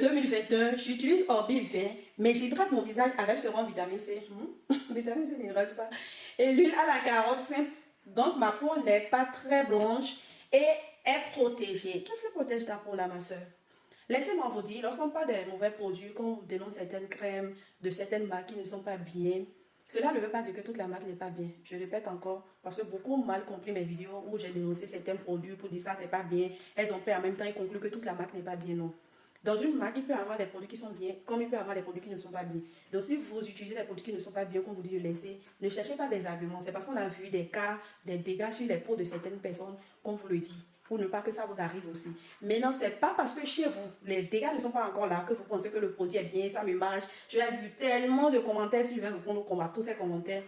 2021, j'utilise Orbi 20, mais j'hydrate mon visage avec sérum vitamine C. Vitamine C n'hydrate pas. Et l'huile à la carotte simple. Donc ma peau n'est pas très blanche et est protégée. Qu'est-ce qui protège ta peau là, ma soeur? Laissez-moi vous dire, lorsqu'on parle des mauvais produits, quand on dénonce certaines crèmes, de certaines marques qui ne sont pas bien, cela ne veut pas dire que toute la marque n'est pas bien. Je répète encore, parce que beaucoup ont mal compris mes vidéos où j'ai dénoncé certains produits pour dire ça, c'est pas bien. Elles ont fait en même temps et conclu que toute la marque n'est pas bien, non. Dans une marque, il peut y avoir des produits qui sont bien, comme il peut y avoir des produits qui ne sont pas bien. Donc, si vous utilisez des produits qui ne sont pas bien, qu'on vous dit de laisser, ne cherchez pas des arguments. C'est parce qu'on a vu des cas, des dégâts sur les peaux de certaines personnes, qu'on vous le dit, pour ne pas que ça vous arrive aussi. Maintenant, ce n'est pas parce que chez vous, les dégâts ne sont pas encore là, que vous pensez que le produit est bien, ça me marche. Je l'ai vu tellement de commentaires, si je vais répondre à tous ces commentaires,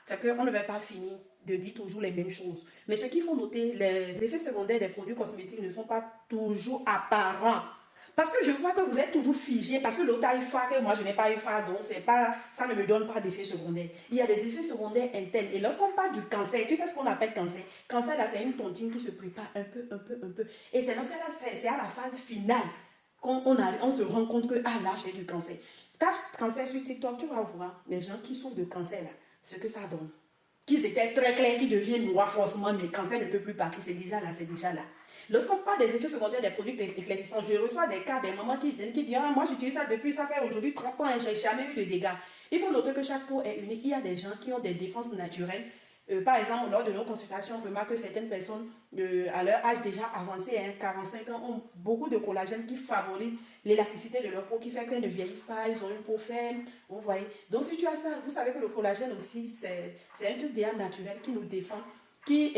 c'est qu'on ne va pas finir de dire toujours les mêmes choses. Mais ce qu'il faut noter, les effets secondaires des produits cosmétiques ne sont pas toujours apparents. Parce que je vois que vous êtes toujours figé, parce que l'autre a eu phare, que moi je n'ai pas eu phare, donc ça ne me donne pas d'effets secondaires. Il y a des effets secondaires internes. Et lorsqu'on parle du cancer, tu sais ce qu'on appelle cancer? Cancer, là, c'est une tontine qui se prépare un peu. Et c'est lorsque c'est à la phase finale qu'on se rend compte que, ah là, j'ai du cancer. Tape cancer sur TikTok, tu vas voir les gens qui souffrent de cancer, là, ce que ça donne. Qu'ils étaient très clairs, qui deviennent noirs forcément, mais le cancer ne peut plus partir, c'est déjà là, c'est déjà là. Lorsqu'on parle des effets secondaires des produits éclaircissants, je reçois des cas des mamans qui viennent qui disent ah, moi j'utilise ça depuis, ça fait aujourd'hui 30 ans et je n'ai jamais eu de dégâts. Il faut noter que chaque peau est unique. Il y a des gens qui ont des défenses naturelles. Par exemple, lors de nos consultations, on remarque que certaines personnes à leur âge déjà avancé, 45 ans, ont beaucoup de collagène qui favorise l'élasticité de leur peau, qui fait qu'elles ne vieillissent pas, ils ont une peau ferme, vous voyez. Donc si tu as ça, vous savez que le collagène aussi, c'est un truc déjà naturel qui nous défend, qui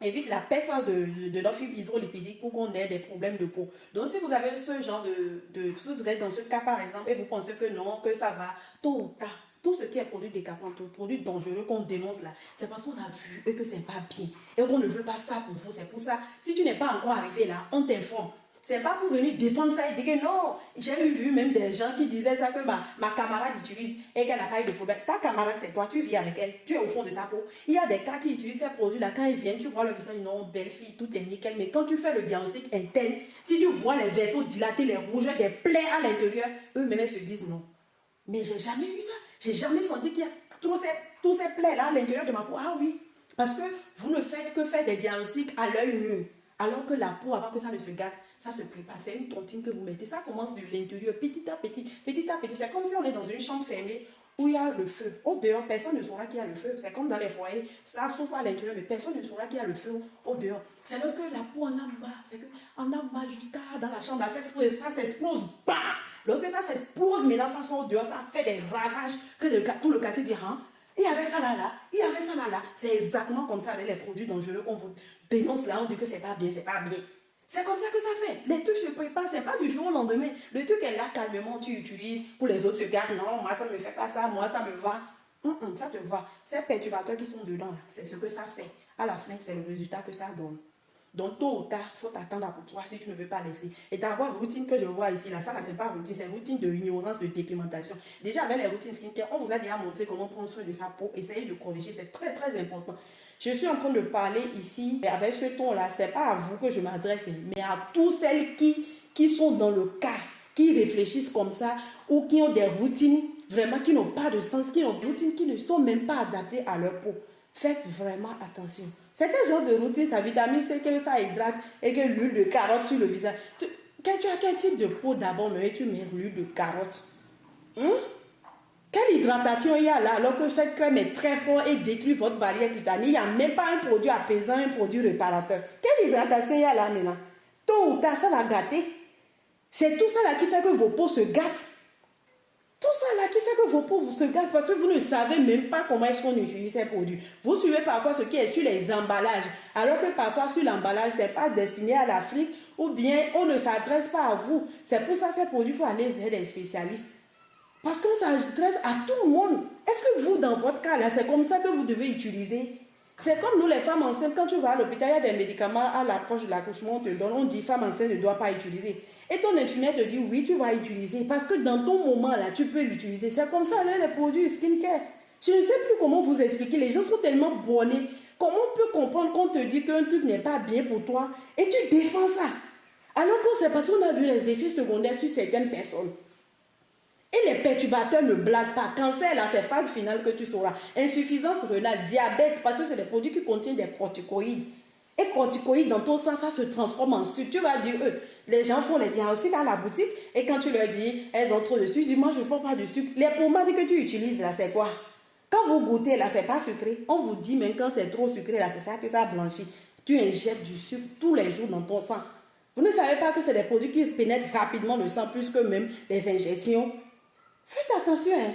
évite la perte de nos fibres hydrolipidiques pour qu'on ait des problèmes de peau. Donc si vous avez ce genre si vous êtes dans ce cas par exemple et vous pensez que non, que ça va, tôt ou tard, tout ce qui est produit décapant, tout produit dangereux qu'on dénonce là, c'est parce qu'on a vu et que c'est pas bien. Et qu'on ne veut pas ça pour vous. C'est pour ça, si tu n'es pas encore arrivé là, on t'informe. C'est pas pour venir défendre ça et dire que non, j'ai vu même des gens qui disaient ça que ma camarade utilise et qu'elle n'a pas eu de problème. Ta camarade, c'est toi, tu vis avec elle, tu es au fond de sa peau. Il y a des cas qui utilisent ces produits-là, quand ils viennent, tu vois le visage, non, belle fille, tout est nickel. Mais quand tu fais le diagnostic interne, si tu vois les vaisseaux dilatés, les rougeurs, des plaies à l'intérieur, eux-mêmes se disent non. Mais j'ai jamais eu ça. J'ai jamais senti qu'il y a tous ces plaies-là à l'intérieur de ma peau. Ah oui, parce que vous ne faites que faire des diagnostics à l'œil nu. Alors que la peau, avant que ça ne se gâte, ça se prépare. C'est une tontine que vous mettez. Ça commence de l'intérieur, petit à petit, petit à petit. C'est comme si on est dans une chambre fermée où il y a le feu. Au dehors, personne ne saura qu'il y a le feu. C'est comme dans les foyers. Ça souffle à l'intérieur, mais personne ne saura qu'il y a le feu au dehors. C'est lorsque la peau en a marre. C'est qu'on a marre jusqu'à dans la chambre. Là, ça s'explose. Bah! Lorsque ça s'explose, maintenant ça sort dehors, ça fait des ravages que tout le quartier dit, hein, il y avait ça là, il y avait ça là. C'est exactement comme ça avec les produits dangereux qu'on vous dénonce là, on dit que c'est pas bien, c'est pas bien. C'est comme ça que ça fait. Les trucs se préparent, c'est pas du jour au lendemain. Le truc est là, calmement, tu utilises, pour les autres se gardent, non, moi ça ne me fait pas ça, moi ça me va. Ça te va. Ces perturbateurs qui sont dedans, c'est ce que ça fait. À la fin, c'est le résultat que ça donne. Donc, tôt ou tard, il faut t'attendre pour toi si tu ne veux pas laisser. Et d'abord, routine que je vois ici, là, ça, c'est pas routine, c'est routine de ignorance, de dépigmentation. Déjà, avec les routines skincare, on vous a déjà montré comment prendre soin de sa peau, essayer de corriger, c'est très, très important. Je suis en train de parler ici, avec ce ton-là, c'est pas à vous que je m'adresse, mais à tous celles qui sont dans le cas, qui réfléchissent comme ça, ou qui ont des routines vraiment qui n'ont pas de sens, qui ont des routines qui ne sont même pas adaptées à leur peau. Faites vraiment attention. C'est quel genre de routine, sa vitamine C, que ça hydrate et que l'huile de carotte sur le visage. Tu as quel type de peau d'abord, mais tu mets l'huile de carotte? Quelle hydratation il y a là alors que cette crème est très forte et détruit votre barrière cutanée? Il n'y a même pas un produit apaisant, un produit réparateur. Quelle hydratation il y a là maintenant? Tôt ou tard, ça va gâter. C'est tout ça là qui fait que vos peaux se gâtent. Tout ça là qui fait que vos peaux se gâtent parce que vous ne savez même pas comment est-ce qu'on utilise ces produits. Vous suivez parfois ce qui est sur les emballages, alors que parfois sur l'emballage, ce n'est pas destiné à l'Afrique ou bien on ne s'adresse pas à vous. C'est pour ça que ces produits, il faut aller vers des spécialistes. Parce qu'on s'adresse à tout le monde. Est-ce que vous, dans votre cas là, c'est comme ça que vous devez utiliser? C'est comme nous les femmes enceintes, quand tu vas à l'hôpital, il y a des médicaments à l'approche de l'accouchement, on te donne, on dit femme enceinte ne doit pas utiliser. Et ton infirmière te dit oui, tu vas utiliser parce que dans ton moment là, tu peux l'utiliser. C'est comme ça avec les produits skincare. Je ne sais plus comment vous expliquer. Les gens sont tellement bornés. Comment on peut comprendre qu'on te dit qu'un truc n'est pas bien pour toi et tu défends ça? Alors que c'est parce qu'on a vu les effets secondaires sur certaines personnes. Et les perturbateurs ne blaguent pas. Cancer, là, c'est phase finale que tu sauras. Insuffisance rénale, diabète, parce que c'est des produits qui contiennent des corticoïdes. Et corticoïdes, dans ton sang, ça se transforme en sucre. Tu vas dire, les gens font les diagnostics à la boutique, et quand tu leur dis, elles ont trop de sucre, dis, moi, je ne prends pas de sucre. Les pommades que tu utilises, là, c'est quoi? Quand vous goûtez, là, c'est pas sucré. On vous dit, mais quand c'est trop sucré, là, c'est ça que ça blanchit. Tu injectes du sucre tous les jours dans ton sang. Vous ne savez pas que c'est des produits qui pénètrent rapidement le sang, plus que même les injections. Faites attention, hein.